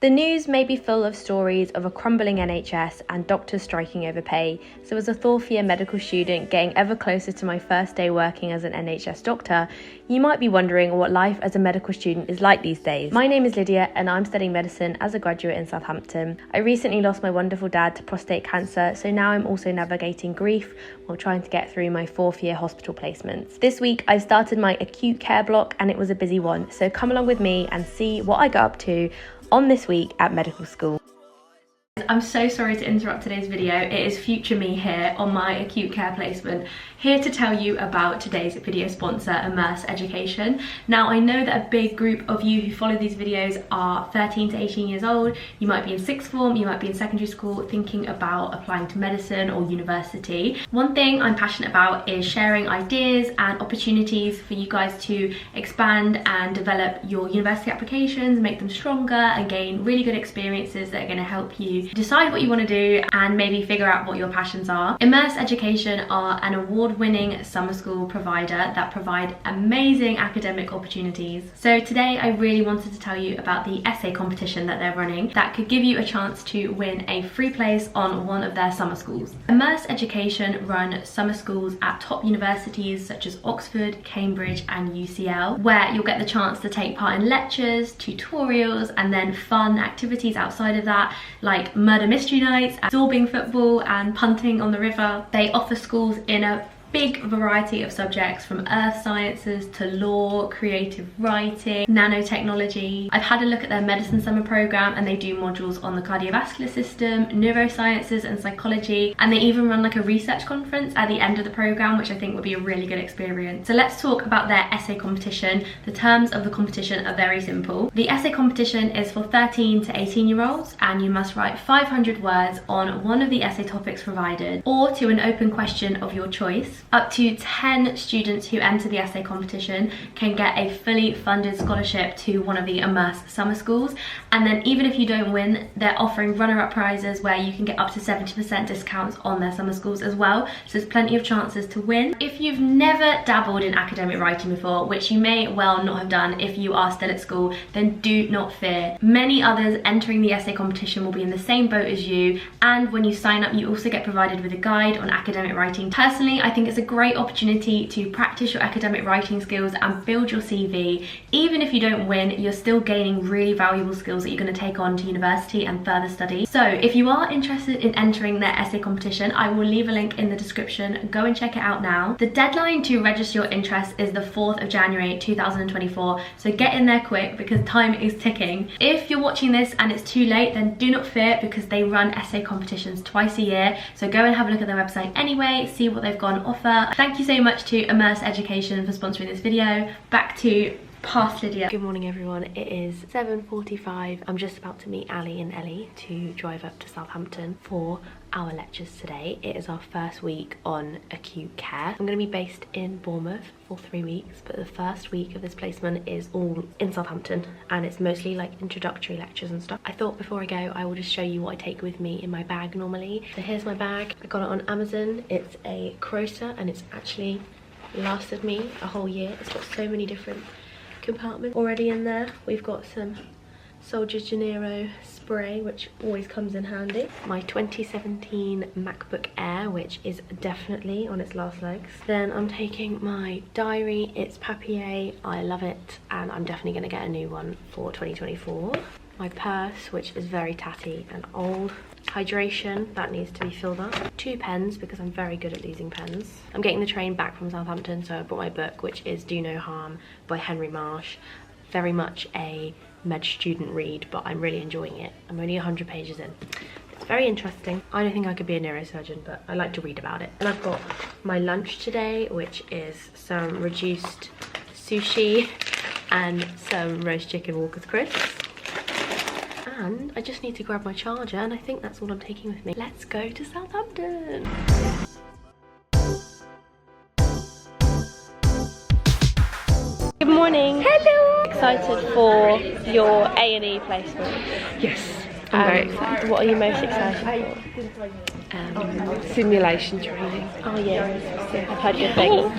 The news may be full of stories of a crumbling NHS and doctors striking over pay, so as a fourth year medical student getting ever closer to my first day working as an NHS doctor, you might be wondering what life as a medical student is like these days. My name is Lydia and I'm studying medicine as a graduate in Southampton. I recently lost my wonderful dad to prostate cancer, so now I'm also navigating grief while trying to get through my fourth year hospital placements. This week I started my acute care block and it was a busy one, so come along with me and see what I got up to on this week at medical school. I'm so sorry to interrupt today's video. It is future me here on my acute care placement, here to tell you about today's video sponsor, Immerse Education. Now, I know that a big group of you who follow these videos are 13 to 18 years old. You might be in sixth form, you might be in secondary school thinking about applying to medicine or university. One thing I'm passionate about is sharing ideas and opportunities for you guys to expand and develop your university applications, make them stronger and gain really good experiences that are going to help you decide what you want to do and maybe figure out what your passions are. Immerse Education are an award-winning summer school provider that provide amazing academic opportunities. So today I really wanted to tell you about the essay competition that they're running that could give you a chance to win a free place on one of their summer schools. Immerse Education run summer schools at top universities such as Oxford, Cambridge and UCL, where you'll get the chance to take part in lectures, tutorials and then fun activities outside of that, like murder mystery nights, absorbing football and punting on the river. They offer schools in a big variety of subjects from earth sciences to law, creative writing, nanotechnology. I've had a look at their medicine summer program and they do modules on the cardiovascular system, neurosciences and psychology, and they even run like a research conference at the end of the program, which I think would be a really good experience. So let's talk about their essay competition. The terms of the competition are very simple. The essay competition is for 13 to 18-year-olds and you must write 500 words on one of the essay topics provided or to an open question of your choice. Up to 10 students who enter the essay competition can get a fully funded scholarship to one of the Immerse summer schools, and then even if you don't win, they're offering runner-up prizes where you can get up to 70% discounts on their summer schools as well, so there's plenty of chances to win. If you've never dabbled in academic writing before, which you may well not have done if you are still at school, then do not fear. Many others entering the essay competition will be in the same boat as you, and when you sign up you also get provided with a guide on academic writing. Personally, I think it's a great opportunity to practice your academic writing skills and build your CV. Even if you don't win, you're still gaining really valuable skills that you're going to take on to university and further study. So if you are interested in entering their essay competition, I will leave a link in the description. Go and check it out now. The deadline to register your interest is the 4th of January 2024, so get in there quick because time is ticking. If you're watching this and it's too late, then do not fear because they run essay competitions twice a year, so go and have a look at their website anyway, see what they've got on offer. Thank you so much to Immerse Education for sponsoring this video. Back to past Lydia. Good morning everyone, it is 7:45. I'm just about to meet Ali and Ellie to drive up to Southampton for our lectures today. It is our first week on acute care. I'm going to be based in Bournemouth for 3 weeks, but the first week of this placement is all in Southampton and it's mostly like introductory lectures and stuff. I thought before I go I will just show you what I take with me in my bag normally. So here's my bag. I got it on Amazon. It's a Crocer and it's actually lasted me a whole year. It's got so many different compartment already in there. We've got some Soldier Janeiro spray, which always comes in handy. My 2017 MacBook Air, which is definitely on its last legs. Then I'm taking my diary. It's papier. I love it and I'm definitely going to get a new one for 2024. My purse, which is very tatty and old. Hydration, that needs to be filled up. 2 pens because I'm very good at losing pens. I'm getting the train back from Southampton, so I brought my book, which is Do No Harm by Henry Marsh. Very much a med student read, but I'm really enjoying it. I'm only 100 pages in. It's very interesting. I don't think I could be a neurosurgeon, but I like to read about it. And I've got my lunch today, which is some reduced sushi and some roast chicken Walker's crisps. And I just need to grab my charger and I think that's all I'm taking with me. Let's go to Southampton. Good morning. Hello. Excited for your A&E placement? Yes, I'm very excited. What are you most excited for? Simulation training. Oh yeah, I've heard good things.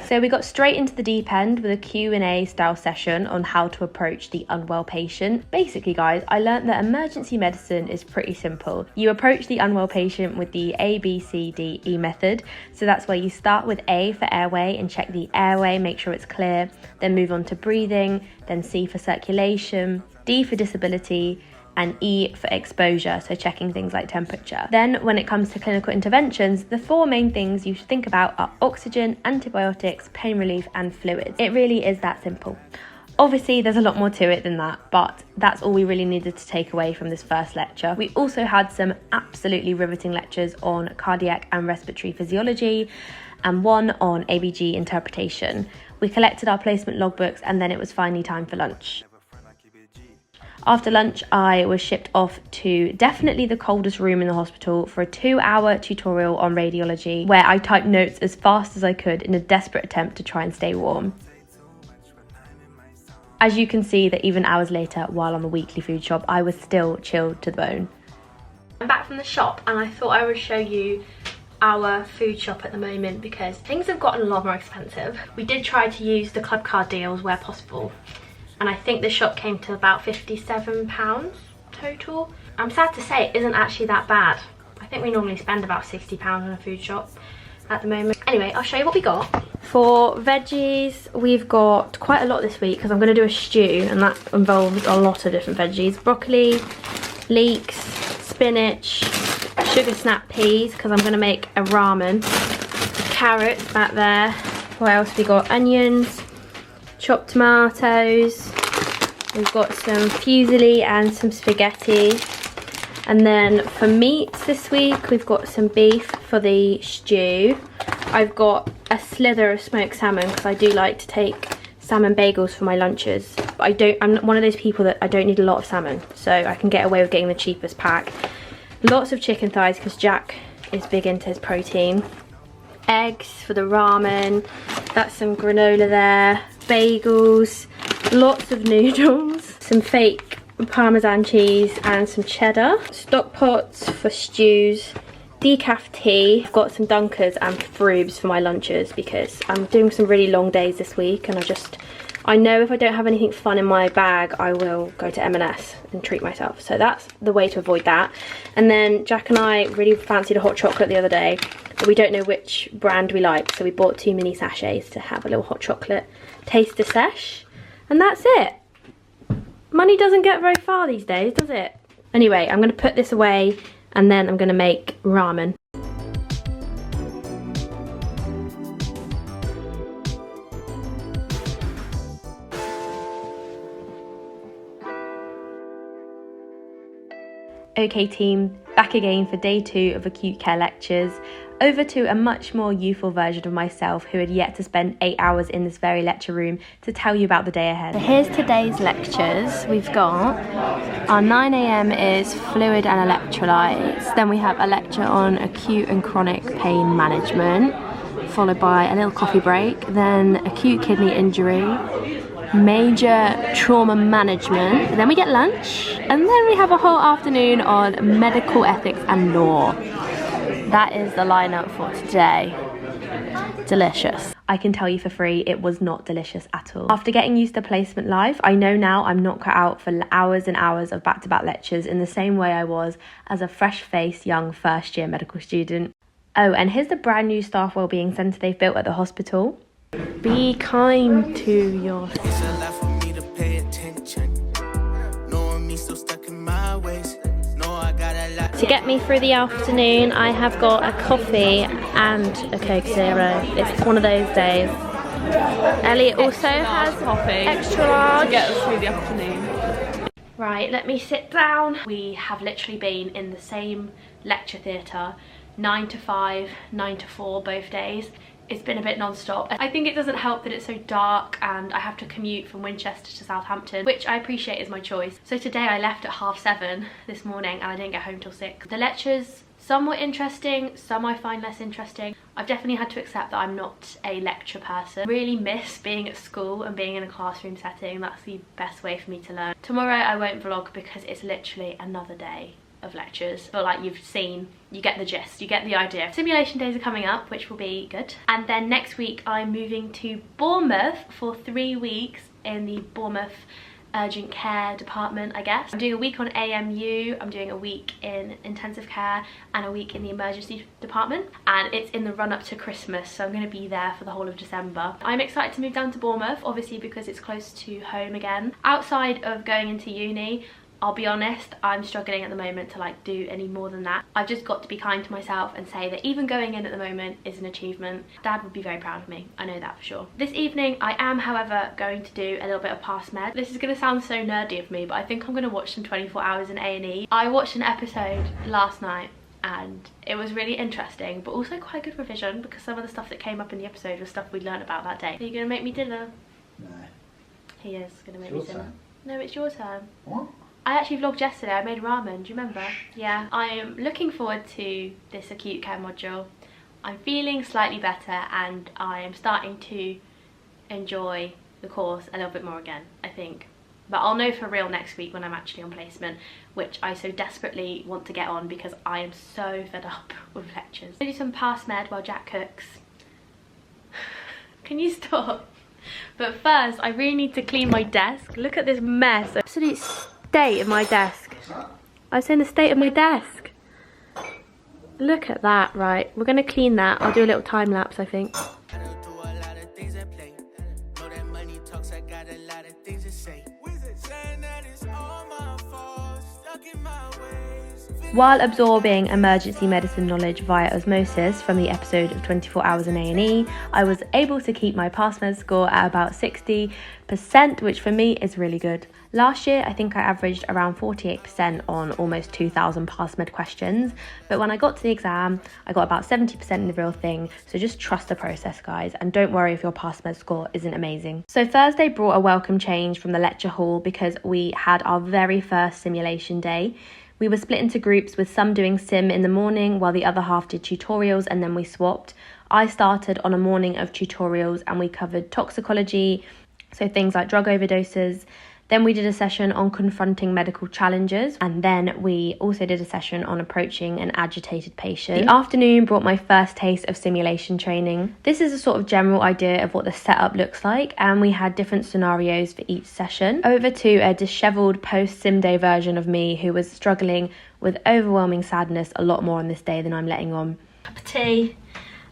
So we got straight into the deep end with a Q&A style session on how to approach the unwell patient. Basically, guys, I learned that emergency medicine is pretty simple. You approach the unwell patient with the ABCDE method. So that's where you start with A for airway and check the airway, make sure it's clear, then move on to breathing, then C for circulation, D for disability, and E for exposure, so checking things like temperature. Then when it comes to clinical interventions, the 4 main things you should think about are oxygen, antibiotics, pain relief and fluids. It really is that simple. Obviously there's a lot more to it than that, but that's all we really needed to take away from this first lecture. We also had some absolutely riveting lectures on cardiac and respiratory physiology and one on ABG interpretation. We collected our placement logbooks and then it was finally time for lunch. After lunch, I was shipped off to definitely the coldest room in the hospital for a 2-hour tutorial on radiology, where I typed notes as fast as I could in a desperate attempt to try and stay warm. As you can see that even hours later, while on the weekly food shop, I was still chilled to the bone. I'm back from the shop and I thought I would show you our food shop at the moment because things have gotten a lot more expensive. We did try to use the club card deals where possible, and I think the shop came to about £57 total. I'm sad to say it isn't actually that bad. I think we normally spend about £60 on a food shop at the moment. Anyway, I'll show you what we got. For veggies, we've got quite a lot this week because I'm going to do a stew and that involves a lot of different veggies. Broccoli, leeks, spinach, sugar snap peas because I'm going to make a ramen. Carrots back there. What else we got? Onions, chopped tomatoes, we've got some fusilli and some spaghetti. And then for meats this week, we've got some beef for the stew. I've got a slither of smoked salmon because I do like to take salmon bagels for my lunches. But I'm one of those people that I don't need a lot of salmon, so I can get away with getting the cheapest pack. Lots of chicken thighs because Jack is big into his protein. Eggs for the ramen, that's some granola there, bagels, lots of noodles, some fake parmesan cheese and some cheddar, stock pots for stews, decaf tea. I've got some dunkers and frubes for my lunches because I'm doing some really long days this week and I know if I don't have anything fun in my bag I will go to M&S and treat myself, so that's the way to avoid that. And then Jack and I really fancied a hot chocolate the other day, but we don't know which brand we like, so we bought 2 mini sachets to have a little hot chocolate taster sesh, and that's it. Money doesn't get very far these days, does it? Anyway, I'm going to put this away and then I'm going to make ramen. Okay team, back again for day 2 of acute care lectures. Over to a much more youthful version of myself who had yet to spend 8 hours in this very lecture room to tell you about the day ahead. So here's today's lectures. We've got our 9 AM is fluid and electrolytes. Then we have a lecture on acute and chronic pain management, followed by a little coffee break, then acute kidney injury, major trauma management, then we get lunch, and then we have a whole afternoon on medical ethics and law. That is the lineup for today. Delicious. I can tell you for free, it was not delicious at all. After getting used to placement life, I know now I'm not cut out for hours and hours of back-to-back lectures in the same way I was as a fresh-faced young first-year medical student. Oh, and here's the brand new staff wellbeing centre they've built at the hospital. Be kind to yourself. It's a lot for me to pay attention. Knowing me still stuck in my ways. No, I got a lot. To get me through the afternoon, I have got a coffee and a Coke Zero. It's one of those days. Elliot also has coffee extra large to get us through the afternoon. Right, let me sit down. We have literally been in the same lecture theatre 9 to 5, 9 to 4 both days. It's been a bit non-stop. I think it doesn't help that it's so dark and I have to commute from Winchester to Southampton, which I appreciate is my choice. So today I left at 7:30 this morning and I didn't get home till 6. The lectures, some were interesting, some I find less interesting. I've definitely had to accept that I'm not a lecture person. I really miss being at school and being in a classroom setting. That's the best way for me to learn. Tomorrow I won't vlog because it's literally another day of lectures. I feel like you get the gist, you get the idea. Simulation days are coming up, which will be good. And then next week I'm moving to Bournemouth for 3 weeks in the Bournemouth urgent care department, I guess. I'm doing a week on AMU, I'm doing a week in intensive care and a week in the emergency department, and it's in the run up to Christmas, so I'm going to be there for the whole of December. I'm excited to move down to Bournemouth, obviously because it's close to home again. Outside of going into uni, I'll be honest, I'm struggling at the moment to like do any more than that. I've just got to be kind to myself and say that even going in at the moment is an achievement. Dad would be very proud of me, I know that for sure. This evening I am, however, going to do a little bit of past med. This is going to sound so nerdy of me, but I think I'm going to watch some 24 Hours in A&E. I watched an episode last night and it was really interesting, but also quite good revision because some of the stuff that came up in the episode was stuff we'd learned about that day. Are you going to make me dinner? No. He is going to make It's me your dinner. turn. No, it's your turn. What? I actually vlogged yesterday, I made ramen, do you remember? Yeah, I am looking forward to this acute care module. I'm feeling slightly better and I am starting to enjoy the course a little bit more again, I think. But I'll know for real next week when I'm actually on placement, which I so desperately want to get on because I am so fed up with lectures. I'm gonna do some past med while Jack cooks. Can you stop? But first, I really need to clean my desk. Look at this mess. Absolute state of my desk. I was saying the state of my desk. Look at that, right. We're gonna clean that. I'll do a little time lapse, I think. While absorbing emergency medicine knowledge via osmosis from the episode of 24 Hours in A&E, I was able to keep my past med score at about 60%, which for me is really good. Last year, I think I averaged around 48% on almost 2,000 past med questions, but when I got to the exam, I got about 70% in the real thing, so just trust the process, guys, and don't worry if your past med score isn't amazing. So Thursday brought a welcome change from the lecture hall because we had our very first simulation day. We were split into groups with some doing sim in the morning while the other half did tutorials, and then we swapped. I started on a morning of tutorials and we covered toxicology, so things like drug overdoses. Then we did a session on confronting medical challenges, and then we also did a session on approaching an agitated patient. The afternoon brought my first taste of simulation training. This is a sort of general idea of what the setup looks like, and we had different scenarios for each session. Over to a dishevelled post-sim day version of me who was struggling with overwhelming sadness a lot more on this day than I'm letting on. Cup of tea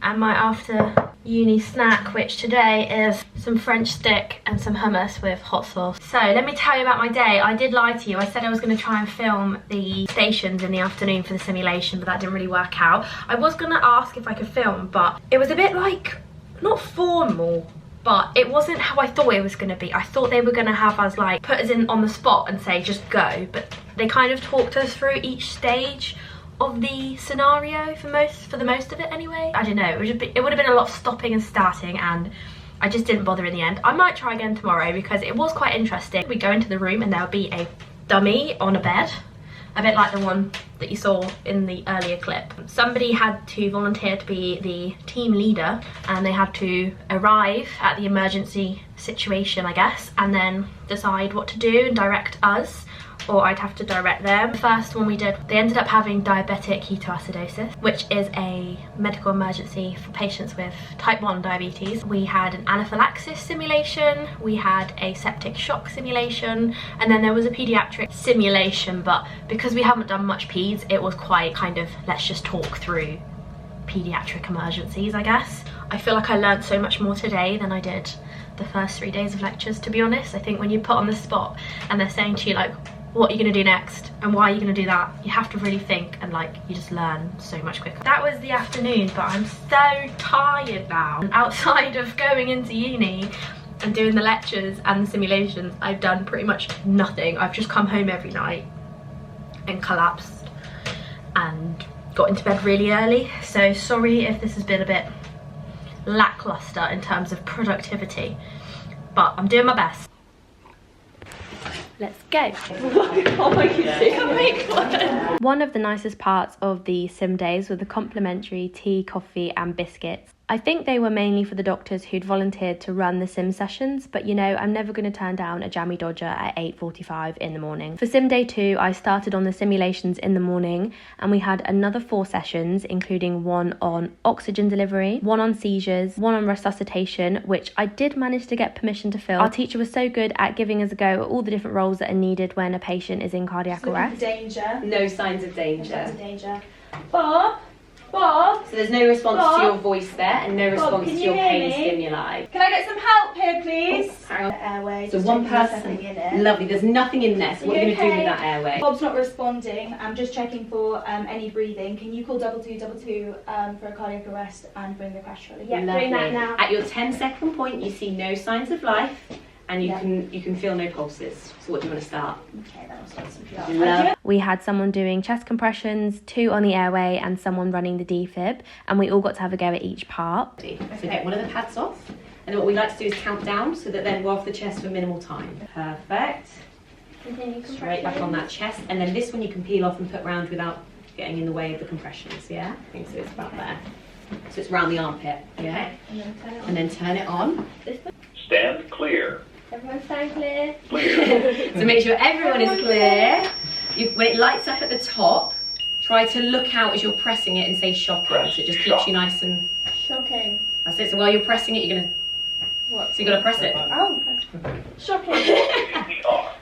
and my after uni snack, which today is some French stick and some hummus with hot sauce. So let me tell you about my day. I did lie to you. I said I was going to try and film the stations in the afternoon for the simulation, but that didn't really work out. I was going to ask if I could film, but it was a bit like, not formal, but it wasn't how I thought it was going to be. I thought they were going to have us like put us in on the spot and say just go, but they kind of talked us through each stage of the scenario for the most of it anyway. I don't know, it would have been a lot of stopping and starting, and I just didn't bother in the end. I might try again tomorrow because it was quite interesting. We go into the room and there'll be a dummy on a bed, a bit like the one that you saw in the earlier clip. Somebody had to volunteer to be the team leader and they had to arrive at the emergency situation, I guess, and then decide what to do and direct us, or I'd have to direct them. The first one we did, they ended up having diabetic ketoacidosis, which is a medical emergency for patients with type 1 diabetes. We had an anaphylaxis simulation, we had a septic shock simulation, and then there was a pediatric simulation, but because we haven't done much peds, it was quite kind of, let's just talk through pediatric emergencies, I guess. I feel like I learned so much more today than I did the first 3 days of lectures, to be honest. I think when you put on the spot and they're saying to you like, what are you going to do next and why are you going to do that, you have to really think, and like you just learn so much quicker. That was the afternoon, but I'm so tired now. And outside of going into uni and doing the lectures and the simulations, I've done pretty much nothing. I've just come home every night and collapsed and got into bed really early, so sorry if this has been a bit lackluster in terms of productivity, but I'm doing my best. Let's go. Oh my God. One of the nicest parts of the sim days were the complimentary tea, coffee and biscuits. I think they were mainly for the doctors who'd volunteered to run the sim sessions, but you know, I'm never going to turn down a jammy dodger at 8:45 in the morning. For sim day 2, I started on the simulations in the morning, and we had another 4 sessions, including one on oxygen delivery, one on seizures, one on resuscitation, which I did manage to get permission to film. Our teacher was so good at giving us a go at all the different roles that are needed when a patient is in cardiac arrest. Danger. No signs of danger. No signs of danger. Bob? Bob? So there's no response Bob? to your voice there, and no response can to you your hear pain me? stimuli. Can I get some help here, please? Hang on. Airway. So just one checking there's person. nothing in it. Lovely. There's nothing in there. So what are you going to do with that airway? Bob's not responding. I'm just checking for any breathing. Can you call 222 for a cardiac arrest and bring the crash trolley? Yeah, Lovely. doing that now. At your 10-second point, you see no signs of life, and you can feel no pulses. So what do you want to start? Okay, then I'll start some Love. We had someone doing chest compressions, 2 on the airway, and someone running the defib, and we all got to have a go at each part. So get one of the pads off, and then what we like to do is count down so that then we're off the chest for minimal time. Perfect. Straight back on that chest, and then this one you can peel off and put round without getting in the way of the compressions, yeah? So it's about there. So it's round the armpit, yeah? And then turn it on. Stand clear. Everyone stand clear. Clear. So make sure everyone is clear. When it lights up at the top, try to look out as you're pressing it and say shopping. So it just keeps you nice and... Shocking. That's it. So while you're pressing it, you're going to... What? So you've got to press it. Oh. Shocking.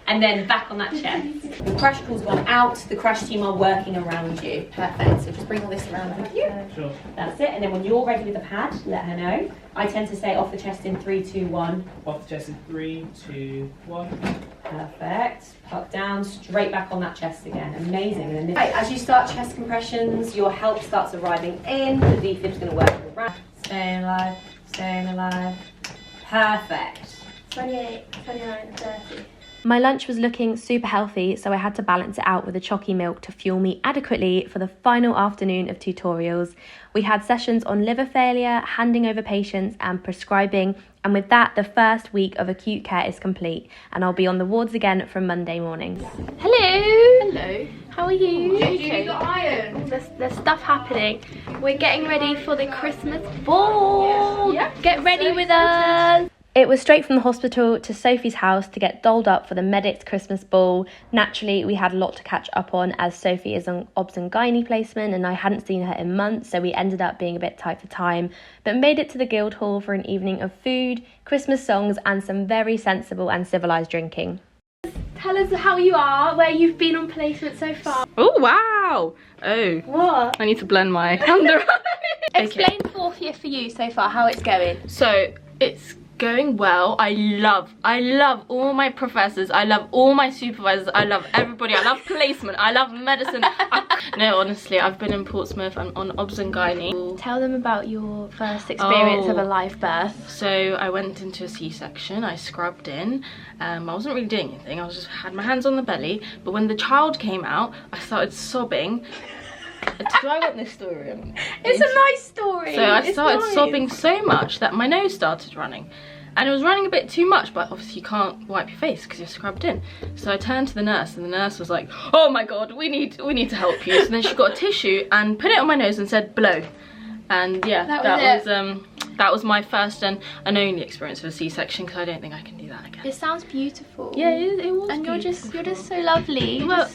And then back on that chest. The crash call's gone out. The crash team are working around you. Perfect. So just bring all this around with you. Sure. That's it. And then when you're ready with the pad, let her know. I tend to say off the chest in 3, 2, 1. Off the chest in 3, 2, 1. Perfect. Pop down, straight back on that chest again. Amazing. And then right, as you start chest compressions, your help starts arriving in. The defib's going to work around. Staying alive. Staying alive. Perfect. 28, 29, 30. My lunch was looking super healthy, so I had to balance it out with a chalky milk to fuel me adequately for the final afternoon of tutorials. We had sessions on liver failure, handing over patients and prescribing, and with that the first week of acute care is complete, and I'll be on the wards again from Monday morning. Hello! Hello. How are you? Okay. Iron. There's stuff happening. We're getting ready for the Christmas ball. Yeah. Get ready with us. It was straight from the hospital to Sophie's house to get dolled up for the medics Christmas ball. Naturally, we had a lot to catch up on as Sophie is on obs and gynae placement and I hadn't seen her in months, so we ended up being a bit tight for time, but made it to the Guildhall for an evening of food, Christmas songs and some very sensible and civilised drinking. Tell us how you are, where you've been on placement so far. Oh, wow. Oh. What? I need to blend my under eye. Explain 4th year for you so far, how it's going. So, it's going well. I love all my professors. I love all my supervisors. I love everybody. I love placement. I love medicine. No, honestly, I've been in Portsmouth. I'm on obs and gynae. Tell them about your first experience of a live birth. So I went into a C-section. I scrubbed in. I wasn't really doing anything. I was just had my hands on the belly. But when the child came out, I started sobbing. Do I want this story? It's a nice story. So I started sobbing so much that my nose started running. And it was running a bit too much, but obviously you can't wipe your face because you're scrubbed in. So I turned to the nurse and the nurse was like, oh my God, we need to help you. So then she got a tissue and put it on my nose and said, blow. And yeah, that was my first and only experience of a C-section because I don't think I can do that again. It sounds beautiful. Yeah, it was And beautiful. you're just so lovely. Well,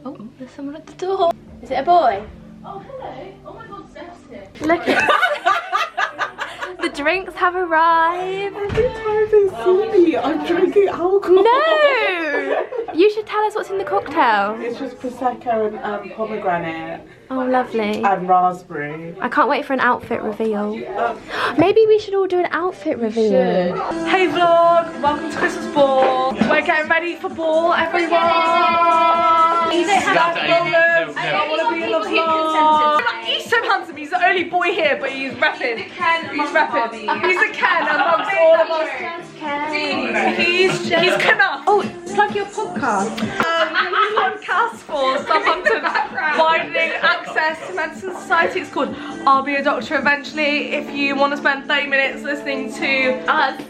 Oh, there's someone at the door. Is it a boy? Oh, hello. Oh my God, Steph's here. Look at the drinks have arrived. Every time they see me, I'm drinking alcohol. No! You should tell us what's in the cocktail. It's just Prosecco and pomegranate Oh, lovely. and raspberry. I can't wait for an outfit reveal. Maybe we should all do an outfit reveal. Hey vlog, welcome to Christmas ball. We're getting ready for ball, everyone. You don't have Rollers. I want to be in the vlog. He's so handsome. He's the only boy here, but he's repping. He's repping. He's a Ken amongst all of us. He's Kena. Oh, plug your podcast. Podcast for Southampton widening access to medicine society. It's called I'll Be a Doctor Eventually. If you want to spend 30 minutes listening to us,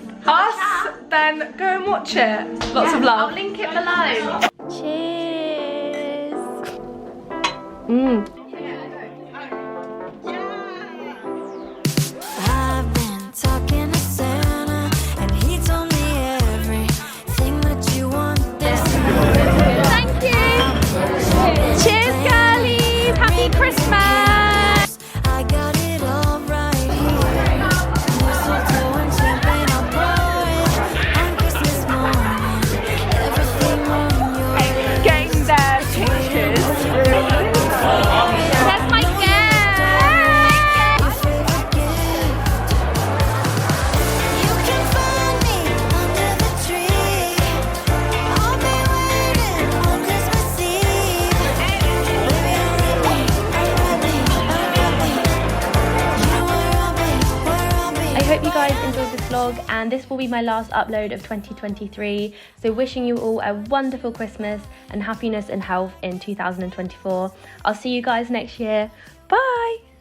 then go and watch it. Lots of love. I'll link it below. Cheers. I vlog, and this will be my last upload of 2023. So wishing you all a wonderful Christmas and happiness and health in 2024. I'll see you guys next year. Bye!